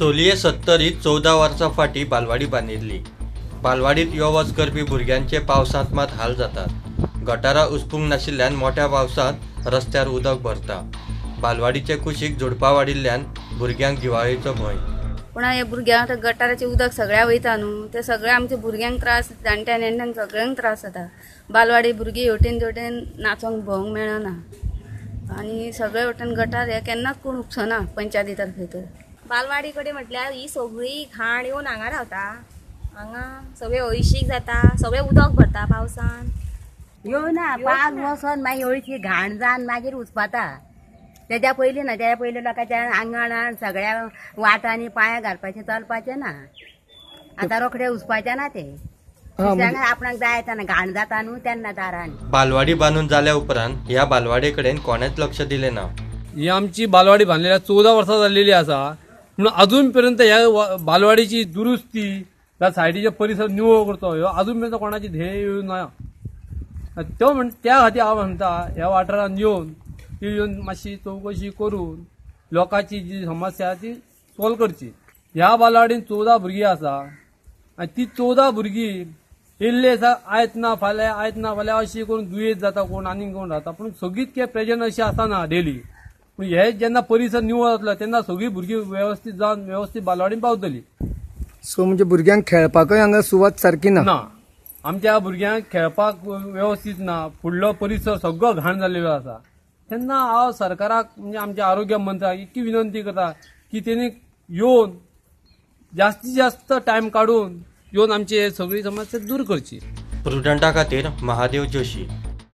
सोलये 70 14 वर्सां फाटीं बालवाडी बांदिल्ली। बालवाडीत यो वच करपी भुरग्यांचे पावसांत मात हाल जातात। गटारां उस्पूंक नाशिल्ल्यान मोठ्या पावसांत रस्त्यार उदक भरता। बालवाडीचे कुशीक झुडपां वाडिल्ल्यान भुरग्यांक दिवाळेचो भंय। पण हे भुरग्यांक गटाराचे उदक सगळ्या वयता न्हू, ते सगळे आमच्या भुरग्यांक त्रास, जाणट्या नेण्ट्यांक सगळ्यांक त्रास जाता। बालवाडी भुरगीं हेवटेन तेवटेन नाचोंक भोवंक मेळना आनी सगळे वटेन गटार हे केन्नाच कोण उपसना पंचायती तर्फे। तर बालवाडी कडेन म्हटल्यार ही सगळी घाण येवन हांगा रावता, हांगा सगळे हळशीक जाता, सगळे उदक भरता पावसान। येवना पावस वचोन मागीर हळशी घाण जावन मागीर उचपाता। तेज्या पयलीं ना, तेज्या पयलीं लोकांच्या आंगणान सगळ्या वाटांनी पांयां घालपाचें चलपाचें ना। आतां रोखडे उचपाचें ना ते आपणाक जाय तेन्ना घाण जाता न्हू तेन्ना दारान। बालवाडी बांदून जाल्या उपरांत ह्या बालवाडी कडेन कोणेच लक्ष दिलें ना। ही आमची बालवाडी बांधलेल्या 14 वर्सां जाल्लेली आसा, म्हणून अजून पर्यंत ह्या बालवाडीची दुरुस्ती, त्या सायडीचे परिसर निवळ करचो ह्यो अजून पर्यंत कोणाची ध्येय येवं ना। तो त्या खातीर हांव म्हणटा ह्या वाठारान येवन मातशी चवकशी करून लोकांची जी समस्या ती सॉल्व करची। ह्या बालवाडीन 14 भुरगीं आसा आनी ती 14 भुरगीं येयल्ली आसा आयज ना फाल्यां अशी करून दुयेंत जाता, कोण आनीक कोण रावता, पूण सगळींच काय प्रेजंट अशी आसना डेली। पूण हे जेन्ना परिसर निवळ जातलो तेन्ना सगळीं भुरगीं वेवस्थीत जावन वेवस्थीत बालवाडीन पावतली। सो म्हणजे भुरग्यांक खेळपाकय हांगा सुवात सारकी ना। आमच्या भुरग्यांक खेळपाक वेवस्थीत ना, फुडलो परिसर सगळो घाण जाल्लेलो आसा। तेन्ना हांव सरकाराक म्हणजे आमच्या आरोग्य मंत्र्याक इतकी विनंती करता की तेणी येवन जास्तीत जास्त टायम काढून येवन आमची सगळी समस्या दूर करची। प्रुडंटा खातीर महादेव जोशी।